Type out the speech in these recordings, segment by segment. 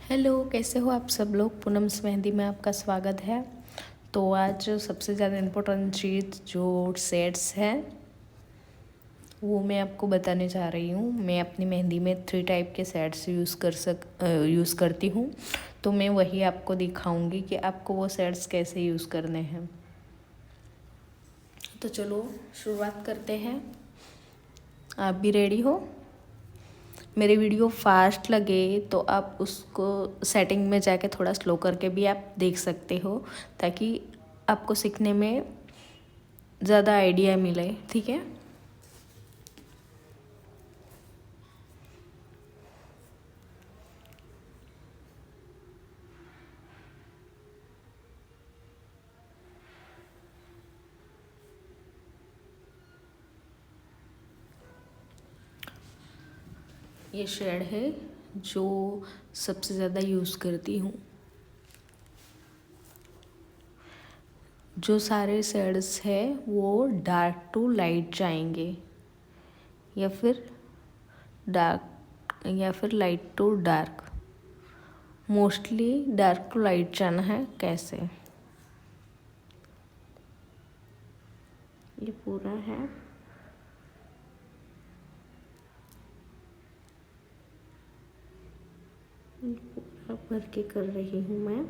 Hello, कैसे हो आप सब लोग। पूनम्स मेहंदी में आपका स्वागत है। तो आज सबसे ज़्यादा इम्पोर्टेंट चीज़ जो शेड्स है वो मैं आपको बताने जा रही हूँ। मैं अपनी मेहंदी में 3 टाइप के शेड्स यूज़ करती हूँ, तो मैं वही आपको दिखाऊंगी कि आपको वो शेड्स कैसे यूज़ करने हैं। तो चलो शुरुआत करते हैं। आप भी रेडी हो? मेरी वीडियो फास्ट लगे तो आप उसको सेटिंग में जाके थोड़ा स्लो करके भी आप देख सकते हो, ताकि आपको सीखने में ज़्यादा आइडिया मिले। ठीक है। ये शेड है जो सबसे ज़्यादा यूज़ करती हूँ। जो सारे शेड्स है वो डार्क टू लाइट जाएंगे, या फिर light to dark. Mostly dark to light जाना है। कैसे? ये पूरा है। पूरा भर के कर रही हूँ मैं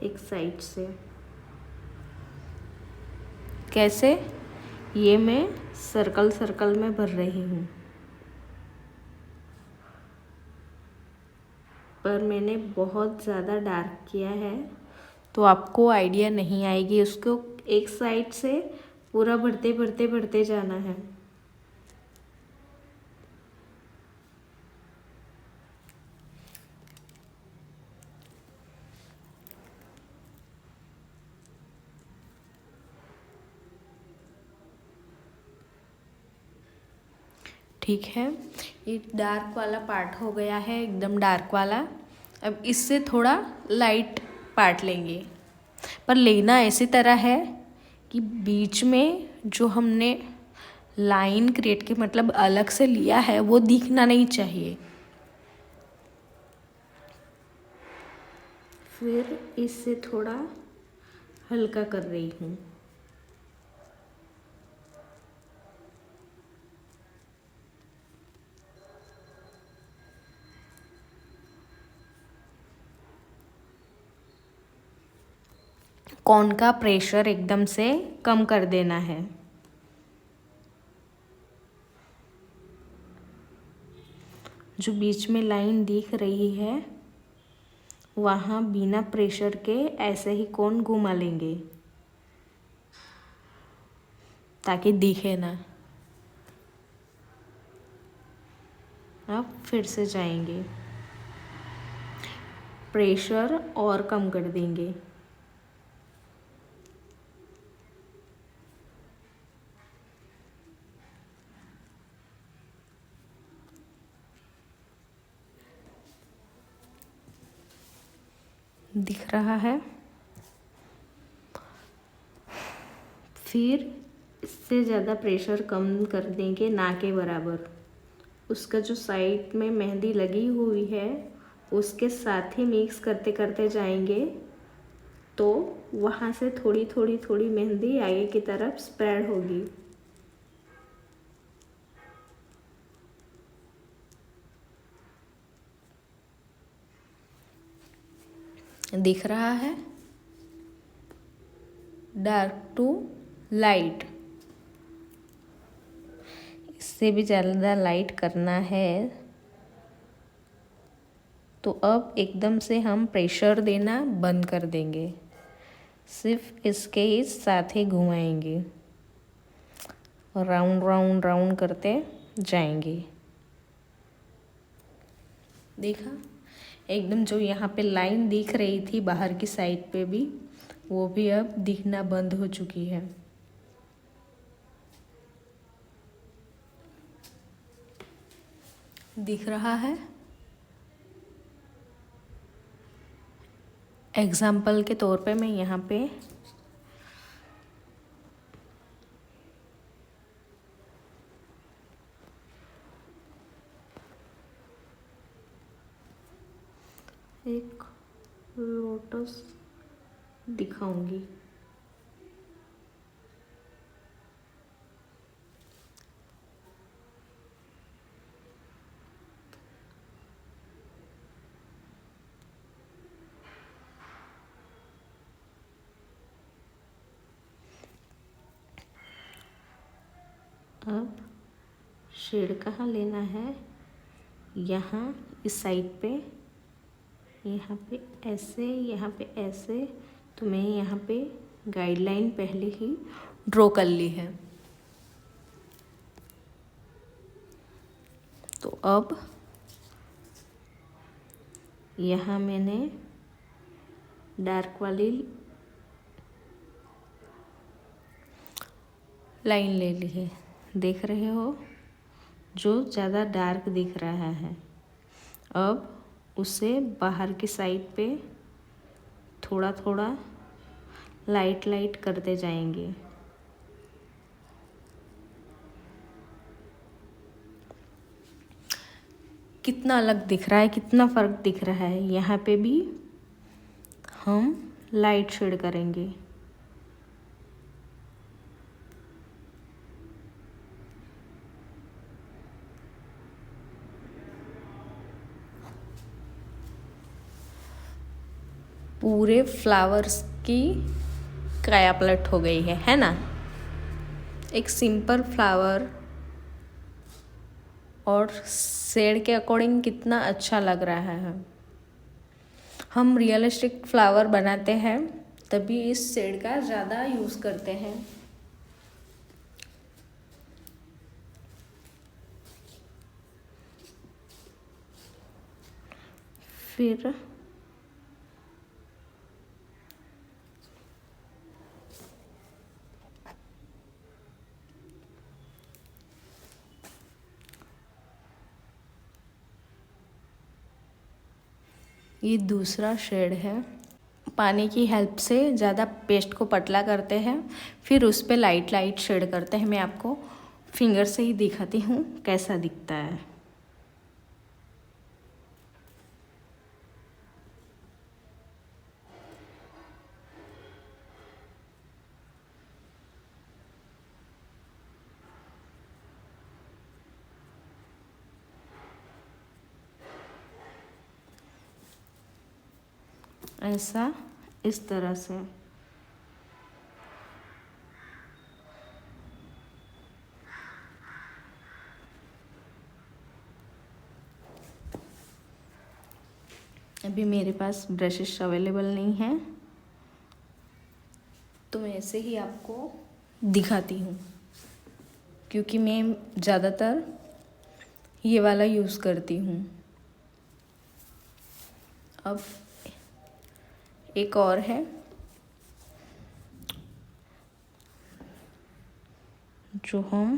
एक साइड से। कैसे? ये मैं सर्कल सर्कल में भर रही हूँ, पर मैंने बहुत ज़्यादा डार्क किया है तो आपको आइडिया नहीं आएगी। उसको एक साइड से पूरा भरते भरते भरते जाना है। ठीक है, ये डार्क वाला पार्ट हो गया है, एकदम डार्क वाला। अब इससे थोड़ा लाइट पार्ट लेंगे, पर लेना ऐसी तरह है कि बीच में जो हमने लाइन क्रिएट की, मतलब अलग से लिया है, वो दिखना नहीं चाहिए। फिर इससे थोड़ा हल्का कर रही हूँ। कॉन का प्रेशर एकदम से कम कर देना है। जो बीच में लाइन दिख रही है वहाँ बिना प्रेशर के ऐसे ही कॉन घुमा लेंगे ताकि दिखे ना। अब फिर से जाएंगे, प्रेशर और कम कर देंगे। दिख रहा है? फिर इससे ज़्यादा प्रेशर कम कर देंगे, ना के बराबर। उसका जो साइड में मेहंदी लगी हुई है उसके साथ ही मिक्स करते करते जाएंगे, तो वहाँ से थोड़ी थोड़ी थोड़ी मेहंदी आगे की तरफ स्प्रेड होगी। दिख रहा है? Dark to light. इससे भी ज़्यादा लाइट करना है तो अब एकदम से हम प्रेशर देना बंद कर देंगे, सिर्फ इसके ही साथ ही घुमाएंगे और राउंड राउंड राउंड करते जाएंगे। देखा? एकदम जो यहाँ पे लाइन दिख रही थी बाहर की साइड पे भी, वो भी अब दिखना बंद हो चुकी है। दिख रहा है? एग्जाम्पल के तौर पे मैं यहाँ पे एक लोटस दिखाऊंगी। अब शेड कहाँ लेना है, यहाँ इस साइड पे, यहाँ पे ऐसे, यहाँ पे ऐसे। तो मैं यहाँ पे गाइडलाइन पहले ही ड्रॉ कर ली है। तो अब यहाँ मैंने डार्क वाली लाइन ले ली है, देख रहे हो, जो ज़्यादा डार्क दिख रहा है। अब उसे बाहर की साइड पे थोड़ा थोड़ा लाइट लाइट करते जाएंगे। कितना अलग दिख रहा है, कितना फ़र्क दिख रहा है। यहाँ पे भी हम लाइट शेड करेंगे। पूरे फ्लावर्स की काया पलट हो गई है ना। एक सिंपल फ्लावर और शेड के अकॉर्डिंग कितना अच्छा लग रहा है। हम रियलिस्टिक फ्लावर बनाते हैं तभी इस शेड का ज़्यादा यूज़ करते हैं। फिर ये दूसरा शेड है। पानी की हेल्प से ज़्यादा पेस्ट को पतला करते हैं, फिर उस पर लाइट लाइट शेड करते हैं। मैं आपको फिंगर से ही दिखाती हूँ कैसा दिखता है। ऐसा, इस तरह से। अभी मेरे पास ब्रशेस अवेलेबल नहीं है, तो मैं ऐसे ही आपको दिखाती हूँ, क्योंकि मैं ज़्यादातर ये वाला यूज़ करती हूँ। अब एक और है जो हम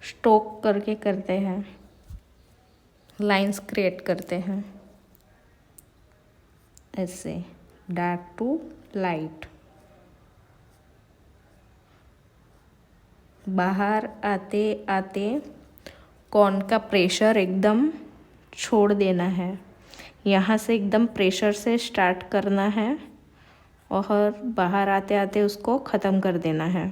स्ट्रोक करके करते हैं, लाइंस क्रिएट करते हैं ऐसे, डार्क टू लाइट। बाहर आते आते कॉर्न का प्रेशर एकदम छोड़ देना है। यहाँ से एकदम प्रेशर से स्टार्ट करना है और बाहर आते आते उसको ख़त्म कर देना है।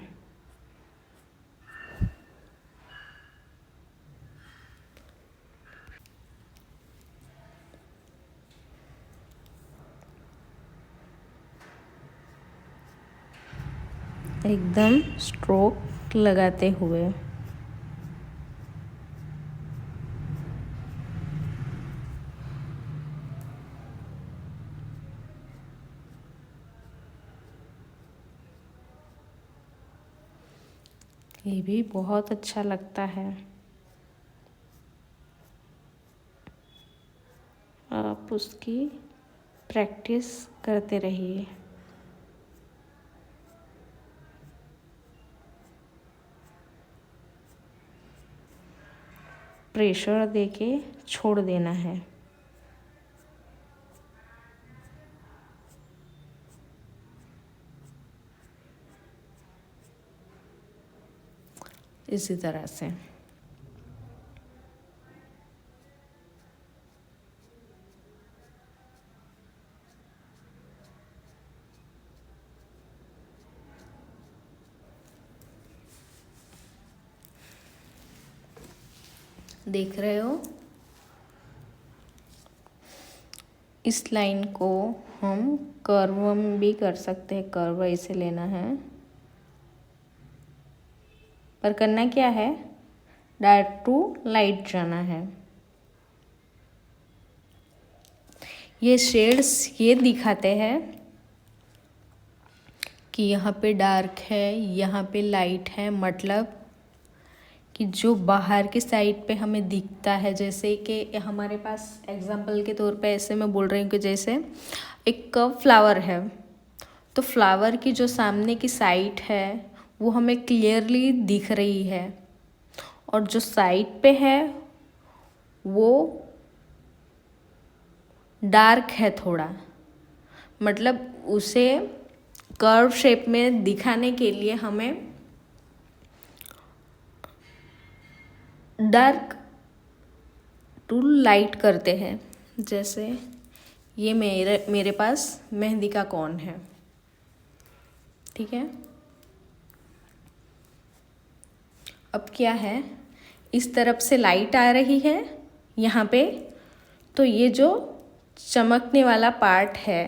एकदम स्ट्रोक लगाते हुए। ये भी बहुत अच्छा लगता है। आप उसकी प्रैक्टिस करते रहिए। प्रेशर देके छोड़ देना है। इसी तरह से। देख रहे हो। इस लाइन को हम कर्व भी कर सकते हैं, कर्व ऐसे लेना है, पर करना क्या है, डार्क टू लाइट जाना है। ये शेड्स ये दिखाते हैं कि यहाँ पे डार्क है, यहाँ पे लाइट है, मतलब कि जो बाहर की साइड पे हमें दिखता है, जैसे कि हमारे पास एग्जांपल के तौर पे ऐसे मैं बोल रही हूँ कि जैसे एक फ्लावर है, तो फ्लावर की जो सामने की साइड है वो हमें क्लियरली दिख रही है, और जो साइड पे है वो डार्क है थोड़ा, मतलब उसे कर्व शेप में दिखाने के लिए हमें डार्क टू लाइट करते हैं। जैसे ये मेरे पास मेहंदी का कौन है, ठीक है। अब क्या है, इस तरफ से लाइट आ रही है यहाँ पे, तो ये जो चमकने वाला पार्ट है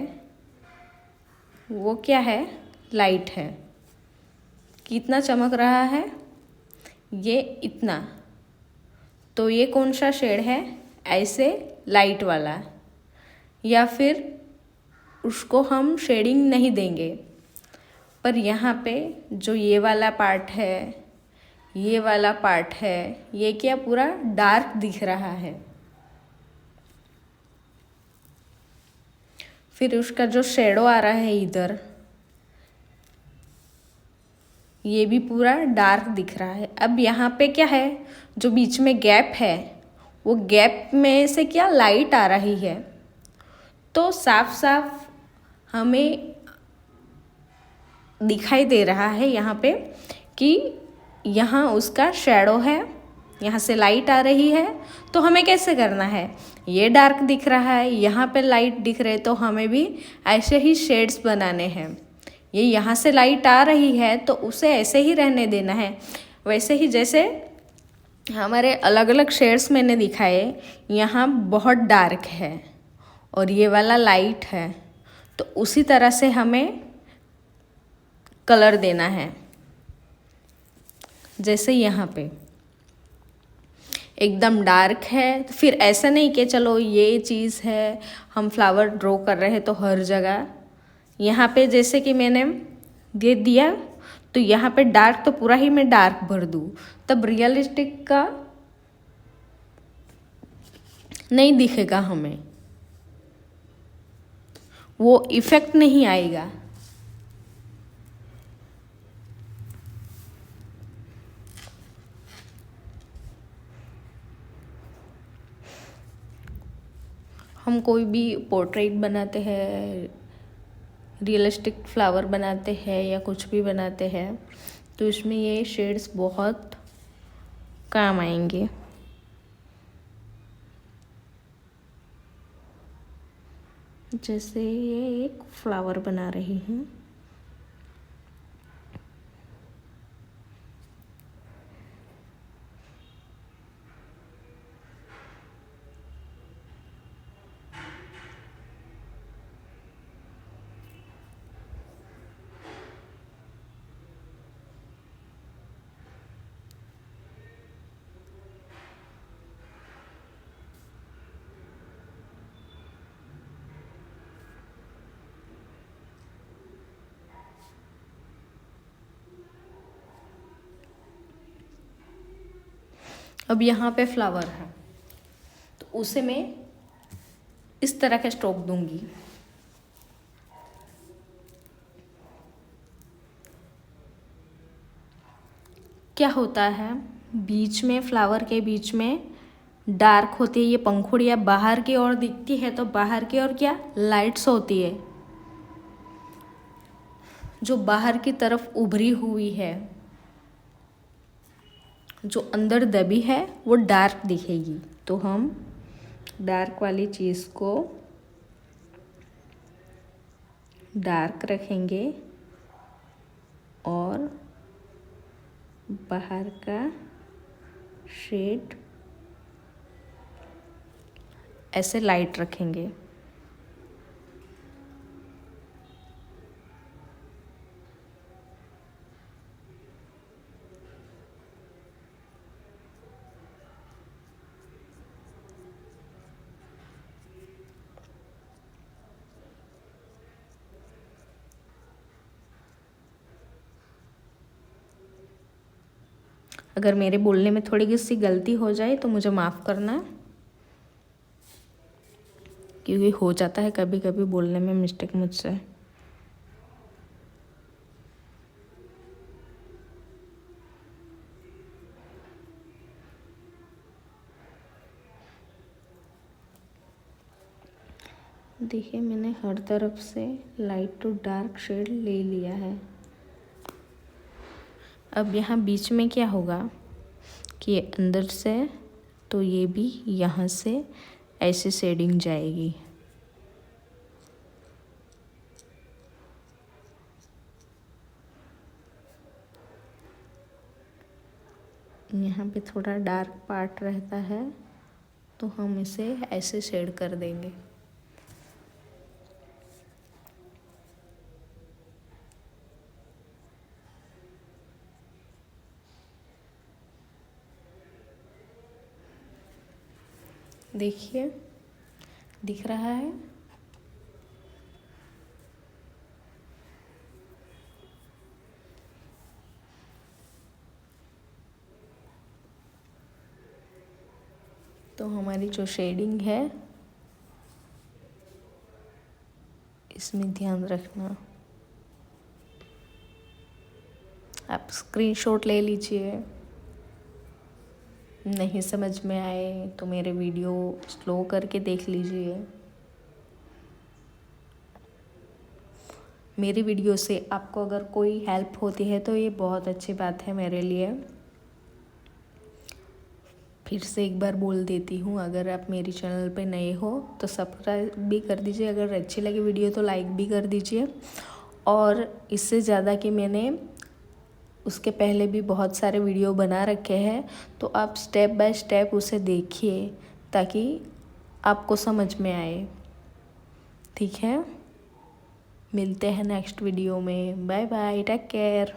वो क्या है, लाइट है। कितना चमक रहा है, ये इतना, तो ये कौन सा शेड है, ऐसे लाइट वाला, या फिर उसको हम शेडिंग नहीं देंगे, पर यहाँ पे जो ये वाला पार्ट है, ये वाला पार्ट है, ये क्या पूरा डार्क दिख रहा है। फिर उसका जो शेडो आ रहा है इधर, ये भी पूरा डार्क दिख रहा है। अब यहाँ पे क्या है, जो बीच में गैप है, वो गैप में से क्या लाइट आ रही है, तो साफ साफ हमें दिखाई दे रहा है यहाँ पे कि यहाँ उसका शैडो है, यहाँ से लाइट आ रही है। तो हमें कैसे करना है, ये डार्क दिख रहा है, यहाँ पे लाइट दिख रहे, तो हमें भी ऐसे ही शेड्स बनाने हैं। ये यहाँ से लाइट आ रही है तो उसे ऐसे ही रहने देना है। वैसे ही जैसे हमारे अलग अलग शेड्स मैंने दिखाए, यहाँ बहुत डार्क है और ये वाला लाइट है, तो उसी तरह से हमें कलर देना है। जैसे यहाँ पे एकदम डार्क है, तो फिर ऐसा नहीं कि चलो ये चीज़ है, हम फ्लावर ड्रॉ कर रहे हैं तो हर जगह यहाँ पे जैसे कि मैंने दे दिया, तो यहाँ पे डार्क तो पूरा ही मैं डार्क भर दूँ, तब रियलिस्टिक का नहीं दिखेगा, हमें वो इफेक्ट नहीं आएगा। हम कोई भी पोर्ट्रेट बनाते हैं, रियलिस्टिक फ्लावर बनाते हैं या कुछ भी बनाते हैं, तो इसमें ये शेड्स बहुत काम आएंगे। जैसे ये एक फ्लावर बना रही हूँ, अब यहाँ पे फ्लावर है तो उसे मैं इस तरह का स्ट्रोक दूंगी। क्या होता है, बीच में फ्लावर के बीच में डार्क होती है, ये पंखुड़ियाँ बाहर की ओर दिखती है, तो बाहर की ओर क्या लाइट्स होती है, जो बाहर की तरफ उभरी हुई है, जो अंदर दबी है वो डार्क दिखेगी। तो हम डार्क वाली चीज़ को डार्क रखेंगे और बाहर का शेड ऐसे लाइट रखेंगे। अगर मेरे बोलने में थोड़ी सी गलती हो जाए तो मुझे माफ़ करना, क्योंकि हो जाता है कभी कभी बोलने में मिस्टेक मुझसे। देखिए मैंने हर तरफ से लाइट टू डार्क शेड ले लिया है। अब यहाँ बीच में क्या होगा कि ये अंदर से, तो ये भी यहाँ से ऐसे शेडिंग जाएगी। यहाँ पे थोड़ा डार्क पार्ट रहता है तो हम इसे ऐसे शेड कर देंगे। देखिए दिख रहा है। तो हमारी जो शेडिंग है इसमें ध्यान रखना। आप स्क्रीनशॉट ले लीजिए। नहीं समझ में आए तो मेरे वीडियो स्लो करके देख लीजिए। मेरी वीडियो से आपको अगर कोई हेल्प होती है तो ये बहुत अच्छी बात है मेरे लिए। फिर से एक बार बोल देती हूँ, अगर आप मेरी चैनल पे नए हो तो सब्सक्राइब भी कर दीजिए। अगर अच्छी लगी वीडियो तो लाइक भी कर दीजिए। और इससे ज़्यादा कि मैंने उसके पहले भी बहुत सारे वीडियो बना रखे हैं, तो आप स्टेप बाय स्टेप उसे देखिए ताकि आपको समझ में आए। ठीक है, मिलते हैं नेक्स्ट वीडियो में। Bye bye, take care.